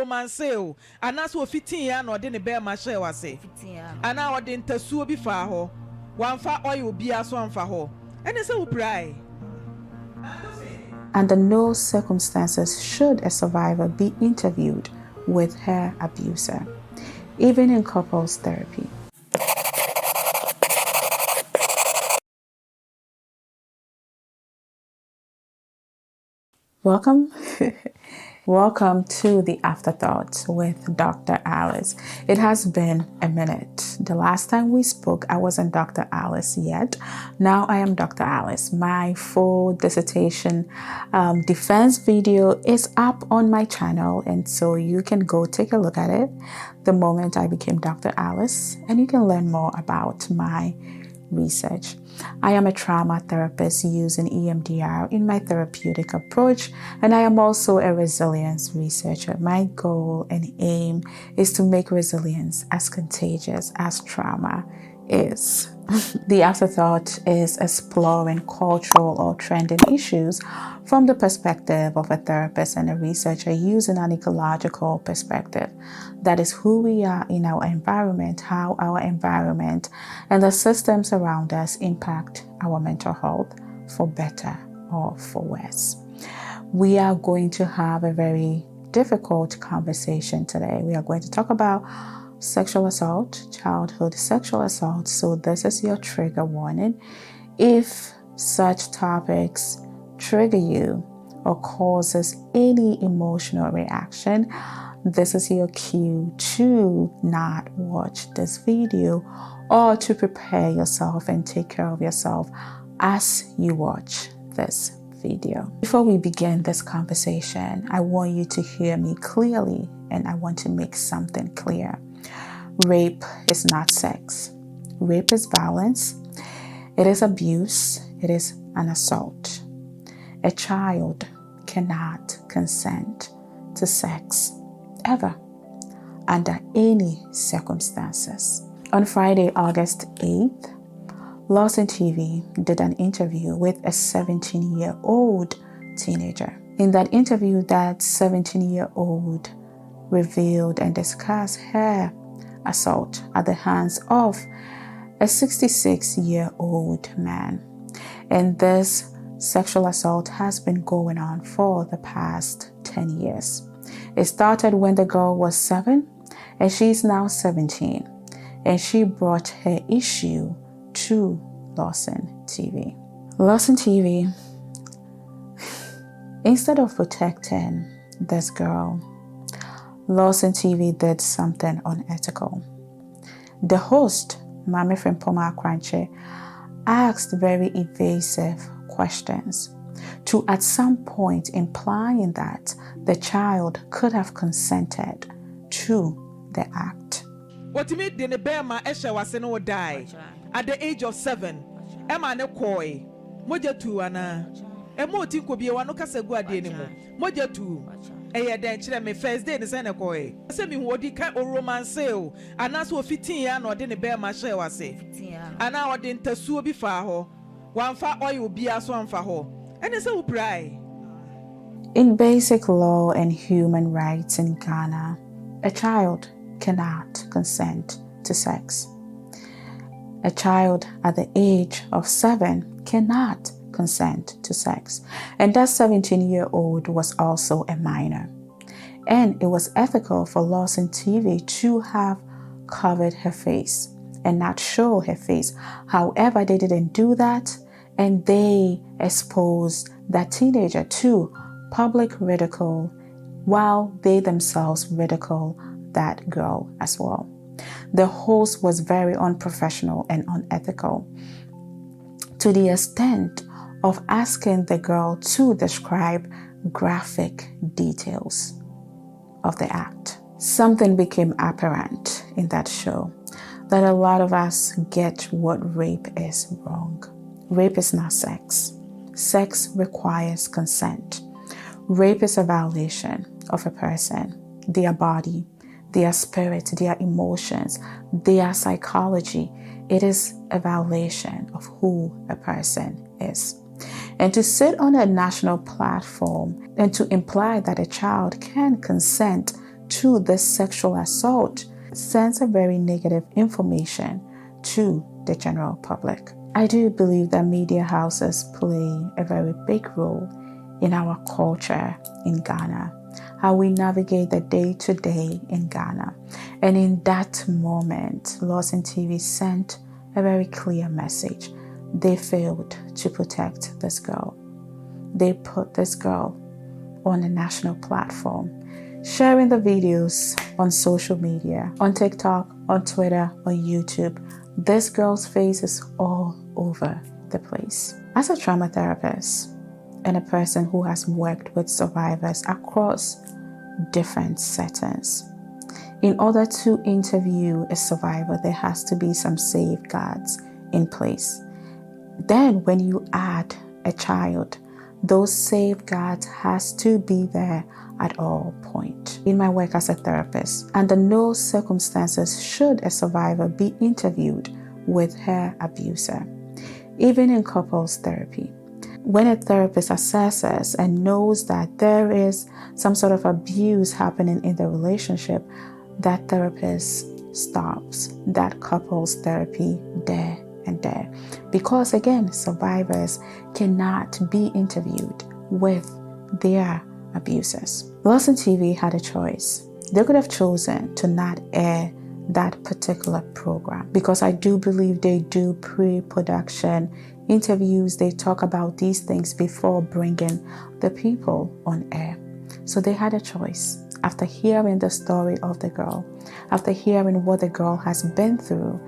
romance o anaso 15 ya na ode ne be ma share wase ana ode ntasuo bi fa ho wanfa oil bi aso anfa ho ene se wo prai. Under no circumstances should a survivor be interviewed with her abuser, even in couples therapy. Welcome. Welcome to The Afterthought with Dr. Alice. It has been a minute. The last time we spoke, I wasn't Dr. Alice yet. Now I am Dr. Alice. My full dissertation defense video is up on my channel, and so you can go take a look at it the moment I became Dr. Alice, and you can learn more about my research. I am a trauma therapist using EMDR in my therapeutic approach, and I am also a resilience researcher. My goal and aim is to make resilience as contagious as trauma is. The Afterthought is exploring cultural or trending issues from the perspective of a therapist and a researcher using an ecological perspective. That is who we are in our environment, how our environment and the systems around us impact our mental health for better or for worse. We are going to have a very difficult conversation today. We are going to talk about sexual assault, childhood sexual assault. So this is your trigger warning. If such topics trigger you or causes any emotional reaction, this is your cue to not watch this video or to prepare yourself and take care of yourself as you watch this video. Before we begin this conversation, I want you to hear me clearly, and I want to make something clear. Rape is not sex. Rape is violence. It is abuse. It is an assault. A child cannot consent to sex ever, under any circumstances. On Friday, August 8th, Lawson TV did an interview with a 17-year-old teenager. In that interview, that 17-year-old revealed and discussed her assault at the hands of a 66-year-old man. And this sexual assault has been going on for the past 10 years. It started when the girl was 7 and she's now 17. And she brought her issue to Lawson TV. Lawson TV, instead of protecting this girl, Lawson TV did something unethical. The host, Mame Frimpoma Akranche, asked very evasive questions to at some point implying that the child could have consented to the act. What you mean the Bema Esha was no die at the age of 7. Emma ne koi moja tu ana emo ti ko bi wa no kasa gu ade ni mo moja tu eye den kire me first day ni se ne koi se mi hu odi ka o romance o ana so 15 ya na ode ne Bema share wase ana ode ntasuo bi fa ho wanfa oil bi aso anfa ho ene se wo prai. In basic law and human rights in Ghana, a child cannot consent to sex. A child at the age of 7 cannot consent to sex. And that 17-year-old was also a minor. And it was ethical for Lawson TV to have covered her face and not show her face. However, they didn't do that, and they exposed that teenager to public ridicule while they themselves ridicule that girl as well. The host was very unprofessional and unethical to the extent of asking the girl to describe graphic details of the act. Something became apparent in that show, that a lot of us get what rape is wrong. Rape is not sex. Sex requires consent. Rape is a violation of a person, their body, their spirit, their emotions, their psychology. It is a violation of who a person is. And to sit on a national platform and to imply that a child can consent to the sexual assault sends a very negative information to the general public. I do believe that media houses play a very big role in our culture in Ghana, how we navigate the day-to-day in Ghana. And in that moment, Lawson TV sent a very clear message. They failed to protect this girl. They put this girl on a national platform, sharing the videos on social media, on TikTok, on Twitter, on YouTube. This girl's face is all over the place. As a trauma therapist and a person who has worked with survivors across different settings, in order to interview a survivor, there has to be some safeguards in place. Then when you add a child, those safeguards has to be there at all points. In my work as a therapist, under no circumstances should a survivor be interviewed with her abuser, even in couples therapy. When a therapist assesses and knows that there is some sort of abuse happening in the relationship, that therapist stops that couples therapy there and there. Because again, survivors cannot be interviewed with their abusers. Lawson TV had a choice. They could have chosen to not air that particular program, because I do believe they do pre-production interviews. They talk about these things before bringing the people on air. So they had a choice. After hearing the story of the girl, after hearing what the girl has been through,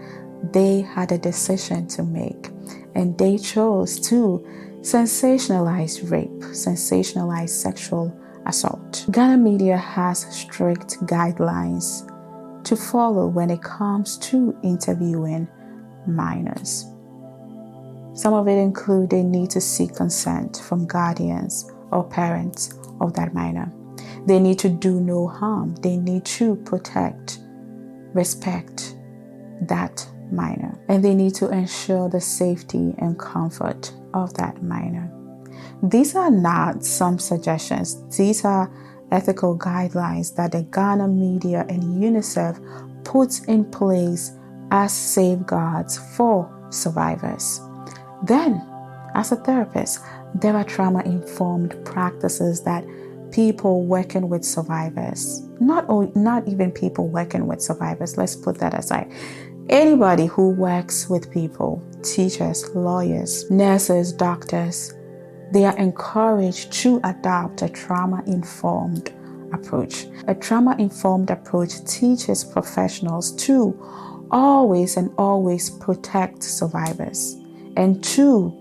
they had a decision to make, and they chose to sensationalize rape, sensationalize sexual assault. Ghana media has strict guidelines to follow when it comes to interviewing minors. Some of it include they need to seek consent from guardians or parents of that minor. They need to do no harm. They need to protect, respect that minor, and they need to ensure the safety and comfort of that minor. These are not some suggestions. These are ethical guidelines that the Ghana media and UNICEF puts in place as safeguards for survivors. Then, as a therapist, there are trauma-informed practices that people working with survivors, not even people working with survivors, let's put that aside. Anybody who works with people, teachers, lawyers, nurses, doctors, they are encouraged to adopt a trauma-informed approach. A trauma-informed approach teaches professionals to always protect survivors and to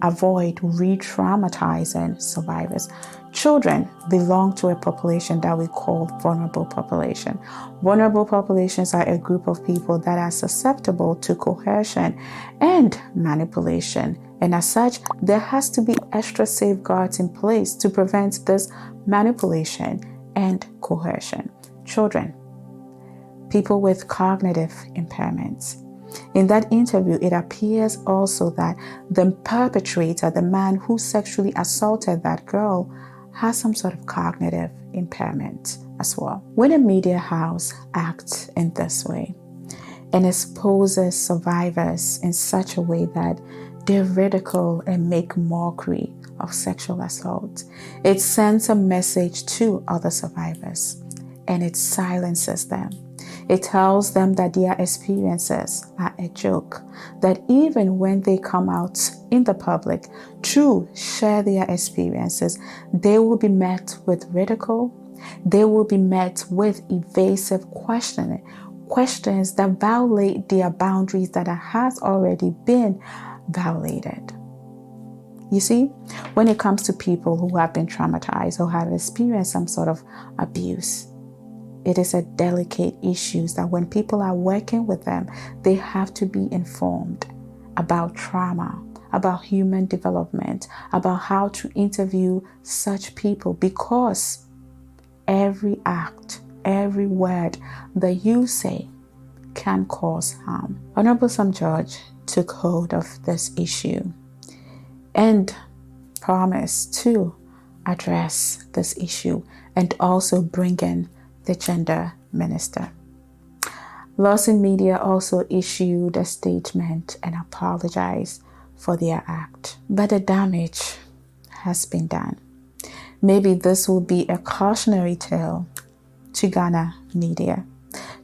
avoid re-traumatizing survivors. Children belong to a population that we call vulnerable population. Vulnerable populations are a group of people that are susceptible to coercion and manipulation. And as such, there has to be extra safeguards in place to prevent this manipulation and coercion. Children, people with cognitive impairments. In that interview, it appears also that the perpetrator, the man who sexually assaulted that girl, has some sort of cognitive impairment as well. When a media house acts in this way and exposes survivors in such a way that they ridicule and make mockery of sexual assault, it sends a message to other survivors and it silences them. It tells them that their experiences are a joke, that even when they come out in the public to share their experiences, they will be met with ridicule. They will be met with evasive questions that violate their boundaries that has already been violated. You see, when it comes to people who have been traumatized or have experienced some sort of abuse, it is a delicate issue that when people are working with them, they have to be informed about trauma, about human development, about how to interview such people, because every act, every word that you say can cause harm. Honorable Some Judge took hold of this issue and promised to address this issue and also bring in the gender minister. Lawson Media also issued a statement and apologized for their act. But the damage has been done. Maybe this will be a cautionary tale to Ghana media,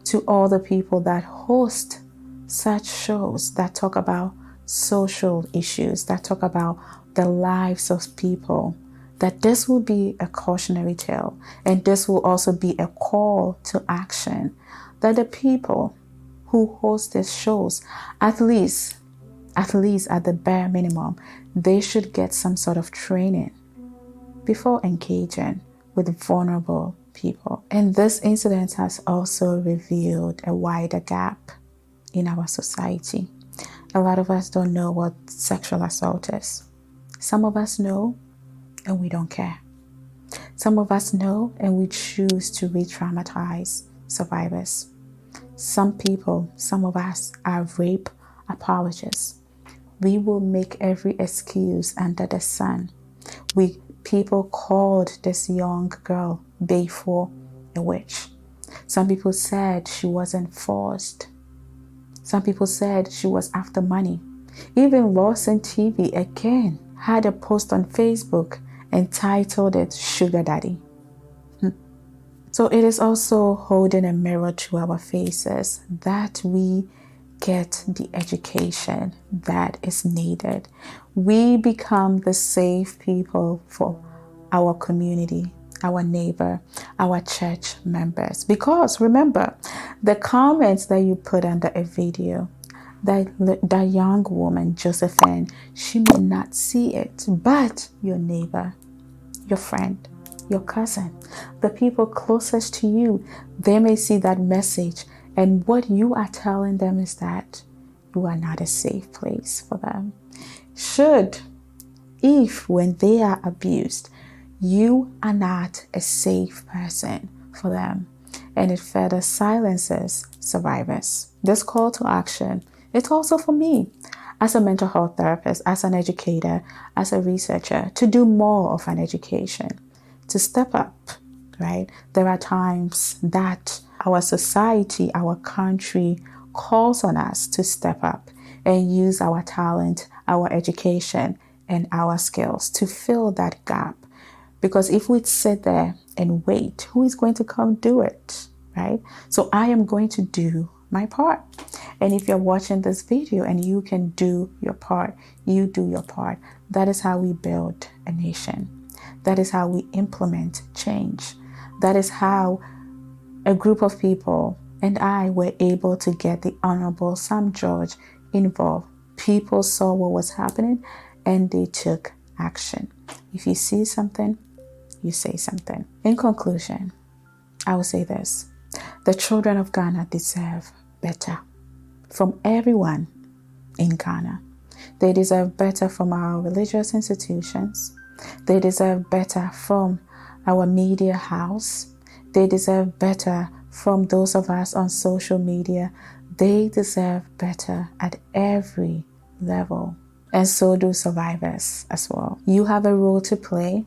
to all the people that host such shows that talk about social issues, that talk about the lives of people, that this will be a cautionary tale, and this will also be a call to action, that the people who host these shows, at least at the bare minimum, they should get some sort of training before engaging with vulnerable people. And this incident has also revealed a wider gap in our society. A lot of us don't know what sexual assault is. Some of us know and we don't care. Some of us know and we choose to re-traumatize survivors. Some of us are rape apologists. We will make every excuse under the sun. People called this young girl Bayfo a witch. Some people said she wasn't forced. Some people said she was after money. Even Lawson TV again had a post on Facebook entitled it Sugar Daddy. So it is also holding a mirror to our faces that we get the education that is needed. We become the safe people for our community, our neighbor, our church members. Because remember, the comments that you put under a video, that young woman, Josephine, she may not see it, but your neighbor, your friend, your cousin, the people closest to you, they may see that message. And what you are telling them is that you are not a safe place for them. If when they are abused, you are not a safe person for them, and it further silences survivors. This call to action, it's also for me as a mental health therapist, as an educator, as a researcher, to do more of an education, to step up, right? There are times that our society, our country calls on us to step up and use our talent, our education, and our skills to fill that gap. Because if we sit there and wait, who is going to come do it, right? So I am going to do my part. And if you're watching this video and you can do your part, you do your part. That is how we build a nation. That is how we implement change. That is how a group of people and I were able to get the Honorable Sam George involved. People saw what was happening and they took action. If you see something, you say something. In conclusion, I will say this. The children of Ghana deserve better from everyone in Ghana. They deserve better from our religious institutions. They deserve better from our media house. They deserve better from those of us on social media. They deserve better at every level. And so do survivors as well. You have a role to play.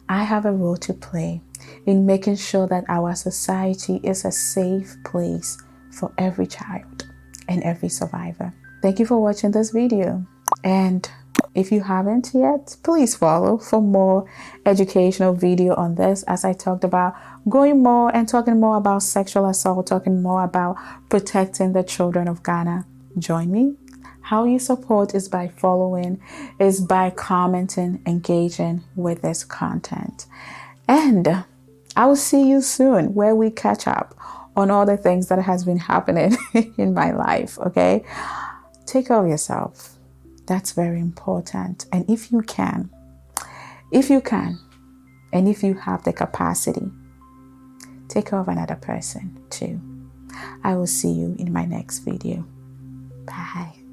I have a role to play in making sure that our society is a safe place for every child and every survivor. Thank you for watching this video. And if you haven't yet, please follow for more educational video on this, as I talked about going more and talking more about sexual assault, talking more about protecting the children of Ghana. Join me. How you support is by following, is by commenting, engaging with this content. And I will see you soon where we catch up on all the things that has been happening in my life, okay? Take care of yourself. That's very important. And if you can, and if you have the capacity, take care of another person too. I will see you in my next video. Bye.